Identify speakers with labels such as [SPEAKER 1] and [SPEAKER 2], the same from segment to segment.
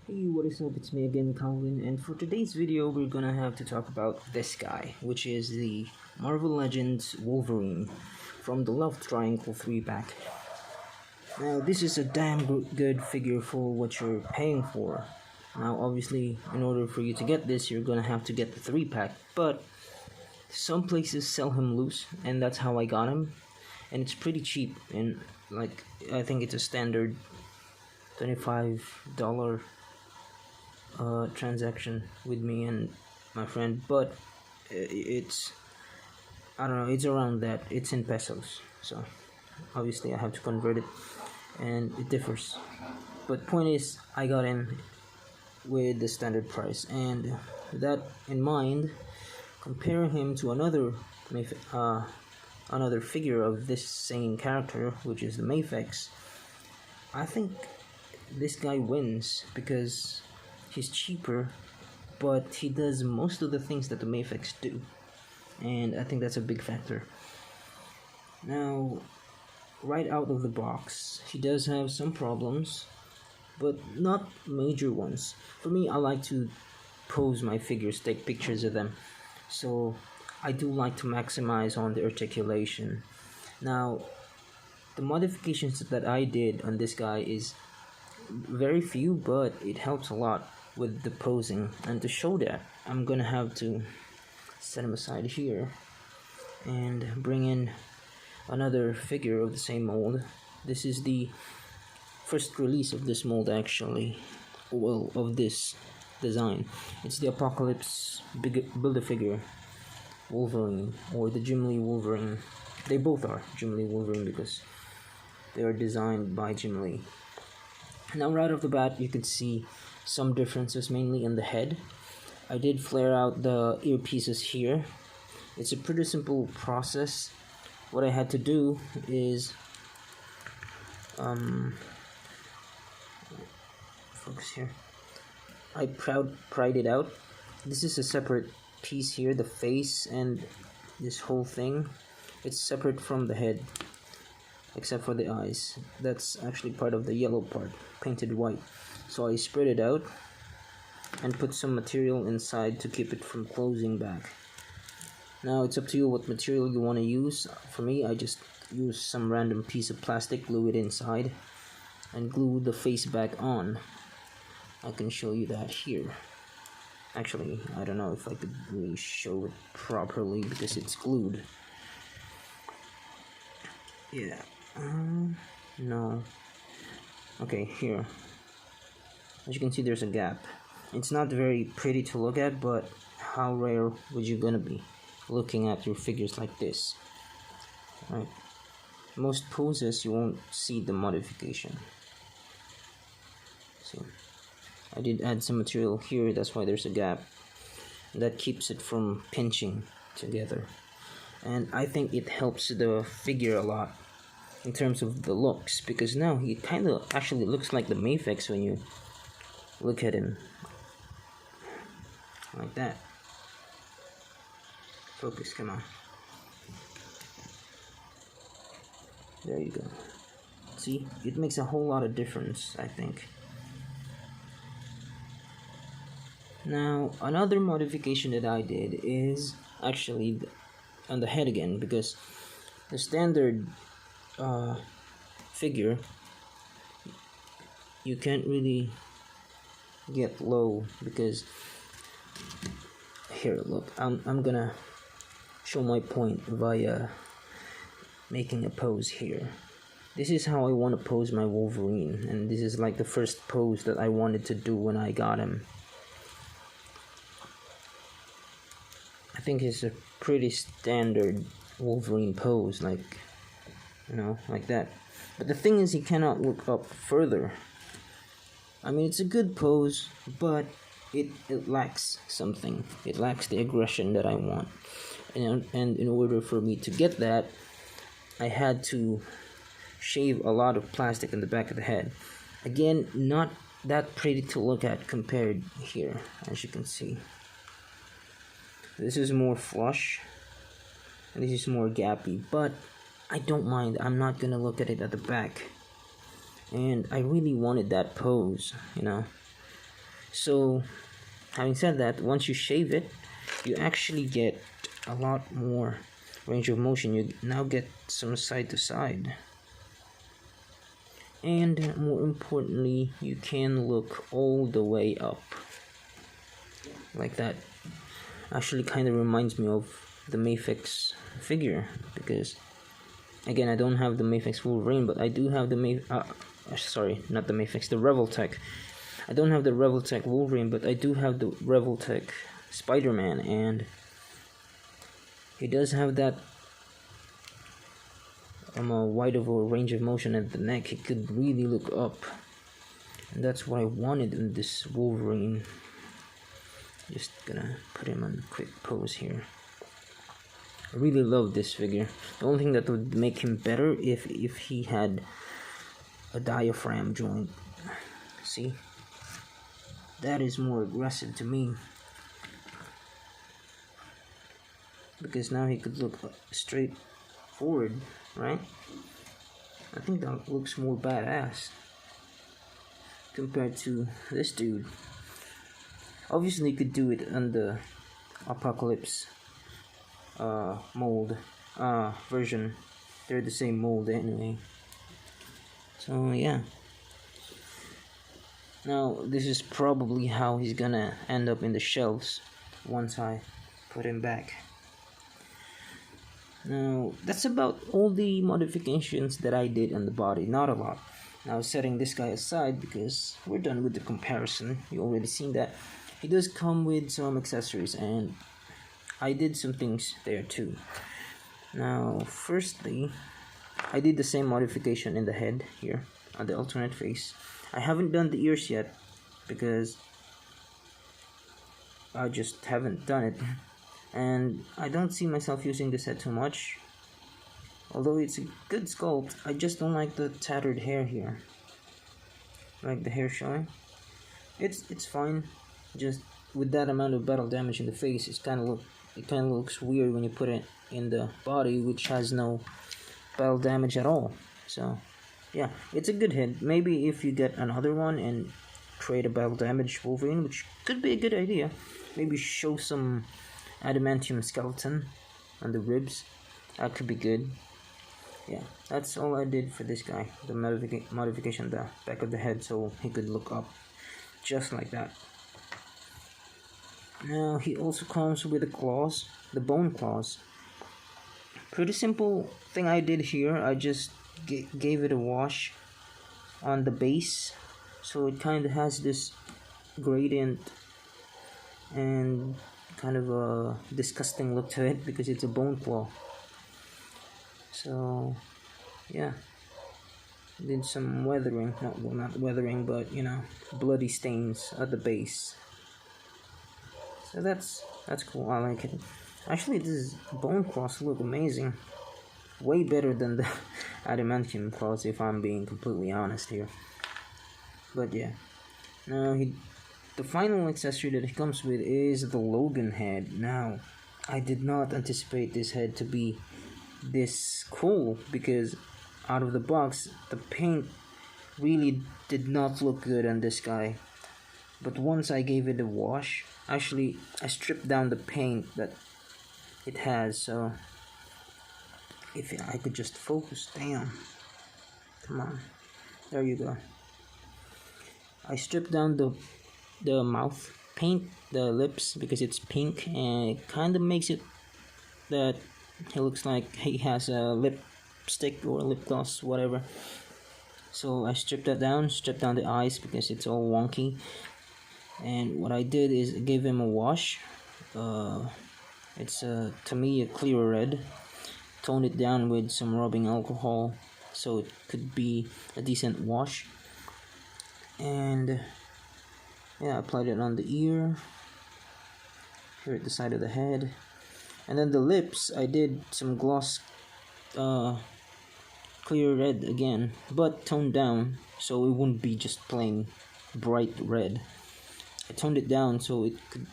[SPEAKER 1] Hey, what is up? It's me again, Calvin, and for today's video, we're gonna have to talk about this guy, which is the Marvel Legends Wolverine from the Love Triangle 3-pack. Now, this is a damn good figure for what you're paying for. Now, obviously, in order for you to get this, you're gonna have to get the 3-pack, but some places sell him loose, and that's how I got him, and it's pretty cheap, and like, I think it's a standard $25 transaction with me and my friend, but it's, I don't know, it's around that. It's in pesos, so obviously I have to convert it and it differs, but point is I got in with the standard price, and with that in mind, comparing him to another figure of this same character, which is the Mafex, I think this guy wins because he's cheaper, but he does most of the things that the Mafex do, and I think that's a big factor. Now, right out of the box, he does have some problems, but not major ones. For me, I like to pose my figures, take pictures of them, so I do like to maximize on the articulation. Now, the modifications that I did on this guy is very few, but it helps a lot with the posing, and to show that, I'm gonna have to set him aside here and bring in another figure of the same mold. This is the first release of this mold, actually, well, of this design. It's the Apocalypse Build-A-Figure Wolverine, or the Jim Lee Wolverine. They both are Jim Lee Wolverine because they are designed by Jim Lee. Now, right off the bat, you can see some differences, mainly in the head. I did flare out the earpieces here. It's a pretty simple process. What I had to do is focus here. I pried it out. This is a separate piece here, the face and this whole thing. It's separate from the head, except for the eyes. That's actually part of the yellow part, painted white. So I spread it out and put some material inside to keep it from closing back. Now, it's up to you what material you want to use. For me, I just use some random piece of plastic, glue it inside, and glue the face back on. I can show you that here. Actually, I don't know if I could really show it properly because it's glued. Yeah. No. Okay, here. As you can see, there's a gap. It's not very pretty to look at, but how rare would you gonna be looking at your figures like this? Right? Most poses you won't see the modification. See, I did add some material here, that's why there's a gap. That keeps it from pinching together. And I think it helps the figure a lot in terms of the looks, because now he kind of actually looks like the Mafex when you look at him like that. Focus, come on. There you go. See, it makes a whole lot of difference, I think. Now, another modification that I did is actually on the head again, because the standard figure, you can't really get low, because here, look, I'm gonna show my point via making a pose here. This is how I want to pose my Wolverine, and this is like the first pose that I wanted to do when I got him. I think it's a pretty standard Wolverine pose, like, you know, like that. But the thing is, he cannot look up further. I mean, it's a good pose, but it lacks something. It lacks the aggression that I want. And in order for me to get that, I had to shave a lot of plastic in the back of the head. Again, not that pretty to look at compared here, as you can see. This is more flush, and this is more gappy, but I don't mind. I'm not gonna look at it at the back. And I really wanted that pose, you know. So having said that, once you shave it, you actually get a lot more range of motion. You now get some side to side, and more importantly, you can look all the way up like that. Actually kind of reminds me of the Mafex figure, because again, I don't have the Mafex Wolverine, but I do have the sorry, not the Mafex, the Revoltech. I don't have the Revoltech Wolverine, but I do have the Revoltech Spider-Man, and he does have that a wide of a range of motion at the neck. He could really look up, and that's what I wanted in this Wolverine. Just gonna put him on a quick pose here. I really love this figure. The only thing that would make him better if he had a diaphragm joint. See? That is more aggressive to me. Because now he could look straight forward, right? I think that looks more badass compared to this dude. Obviously, you could do it on the Apocalypse mold version. They're the same mold anyway. So yeah. Now this is probably how he's gonna end up in the shelves once I put him back. Now that's about all the modifications that I did on the body. Not a lot. Now setting this guy aside because we're done with the comparison. You already seen that. He does come with some accessories, and I did some things there too. Now, firstly, I did the same modification in the head here on the alternate face. I haven't done the ears yet because I just haven't done it, and I don't see myself using this head too much. Although it's a good sculpt, I just don't like the tattered hair here. Like the hair showing. It's fine. Just with that amount of battle damage in the face, it kind of looks weird when you put it in the body, which has no battle damage at all. So yeah, it's a good head. Maybe if you get another one and create a battle damage Wolverine, which could be a good idea. Maybe show some adamantium skeleton on the ribs. That could be good. Yeah, that's all I did for this guy. The modification on the back of the head, so he could look up just like that. Now he also comes with the claws, the bone claws. Pretty simple thing I did here. I just gave it a wash on the base, so it kind of has this gradient and kind of a disgusting look to it because it's a bone claw. So yeah, did some weathering, not weathering, but you know, bloody stains at the base. So that's cool. I like it. Actually, this bone claws look amazing. Way better than the adamantium claws, if I'm being completely honest here. But yeah. Now the final accessory that he comes with is the Logan head. Now, I did not anticipate this head to be this cool because out of the box, the paint really did not look good on this guy. But once I gave it a wash, actually I stripped down the paint that it has, so if I could just focus, damn, come on, there you go. I stripped down the mouth paint, the lips, because it's pink, and it kind of makes it that he looks like he has a lipstick or lip gloss, whatever. So I stripped that down, stripped down the eyes because it's all wonky. And what I did is give him a wash. It's to me a clear red. Toned it down with some rubbing alcohol so it could be a decent wash. And yeah, I applied it on the ear, here at the side of the head, and then the lips I did some gloss clear red again, but toned down so it wouldn't be just plain bright red. I toned it down so it could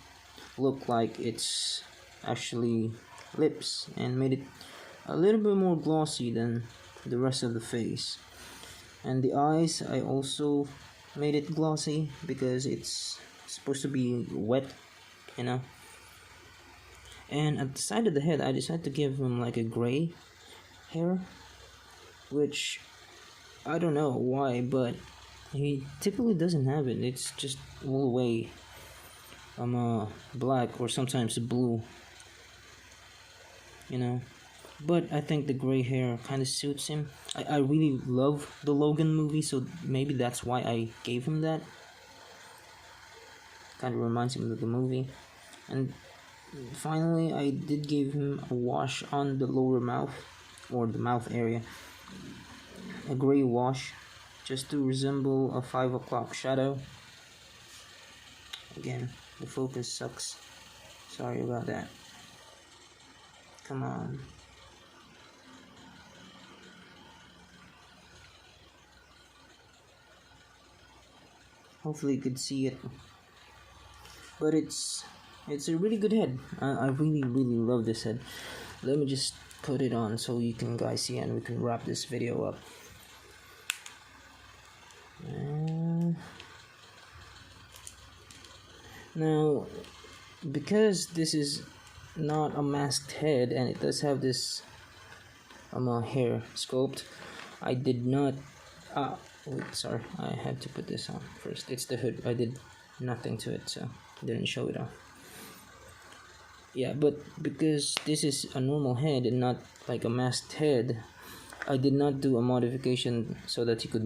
[SPEAKER 1] look like it's actually lips and made it a little bit more glossy than the rest of the face. And the eyes, I also made it glossy because it's supposed to be wet, you know. And at the side of the head, I decided to give him like a gray hair, which I don't know why, but he typically doesn't have it. It's just all the way black or sometimes blue, you know. But I think the gray hair kind of suits him. I really love the Logan movie, so maybe that's why I gave him that. Kind of reminds him of the movie. And finally, I did give him a wash on the lower mouth, or the mouth area. A gray wash, just to resemble a 5 o'clock shadow. Again, the focus sucks. Sorry about that. Come on. Hopefully you could see it. But it's a really good head. I really love this head. Let me just put it on so you can guys see and we can wrap this video up. Now, because this is not a masked head and it does have this hair sculpt, I did not wait, sorry, I had to put this on first. It's the hood. I did nothing to it, so didn't show it off. Yeah, but because this is a normal head and not like a masked head, I did not do a modification so that he could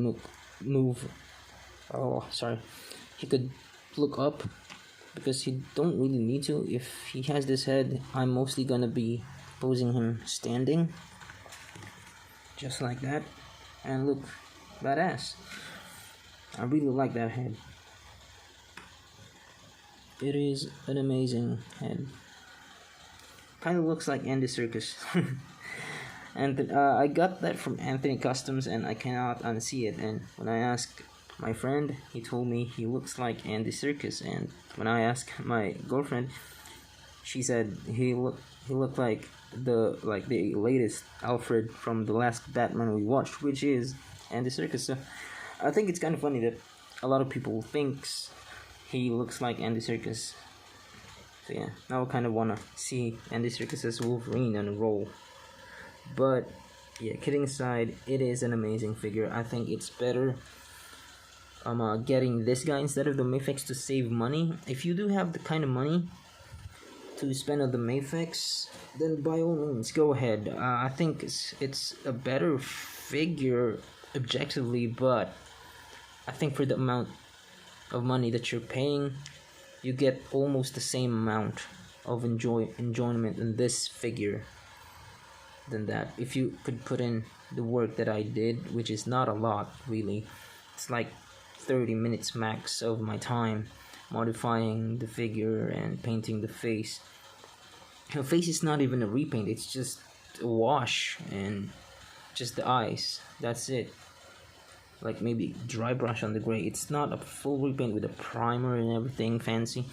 [SPEAKER 1] move. Oh, sorry. He could look up, because he don't really need to. If he has this head, I'm mostly gonna be posing him standing, just like that, and look badass. I really like that head. It is an amazing head. Kind of looks like Andy Serkis. And I got that from Anthony Customs, and I cannot unsee it. And when I asked my friend, he told me he looks like Andy Serkis. And when I asked my girlfriend, she said he looked like the latest Alfred from the last Batman we watched, which is Andy Serkis. So I think it's kind of funny that a lot of people thinks he looks like Andy Serkis. So yeah, now I kind of want to see Andy Serkis as Wolverine on a roll. But yeah, kidding aside, it is an amazing figure. I think it's better getting this guy instead of the Mayfix to save money. If you do have the kind of money to spend on the Mayfix, then by all means go ahead. I think it's a better figure objectively, but I think for the amount of money that you're paying, you get almost the same amount of enjoyment in this figure than that. If you could put in the work that I did, which is not a lot really, it's like 30 minutes max of my time modifying the figure and painting the face. The face is not even a repaint, it's just a wash and just the eyes, that's it. Like maybe dry brush on the gray. It's not a full repaint with a primer and everything fancy,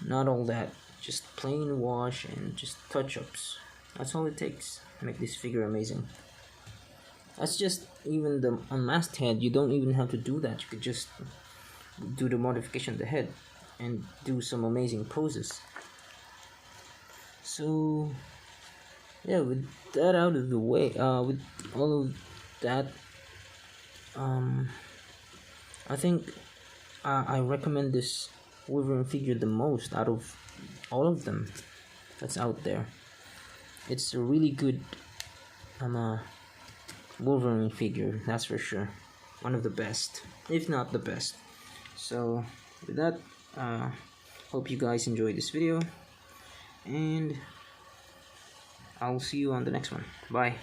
[SPEAKER 1] not all that, just plain wash and just touch-ups. That's all it takes to make this figure amazing. That's just even the unmasked head. You don't even have to do that. You could just do the modification of the head and do some amazing poses. So yeah, with that out of the way, with all of that, I think I recommend this Wolverine figure the most out of all of them that's out there. It's a really good Wolverine figure, that's for sure. One of the best, if not the best. So with that, hope you guys enjoyed this video, and I'll see you on the next one. Bye.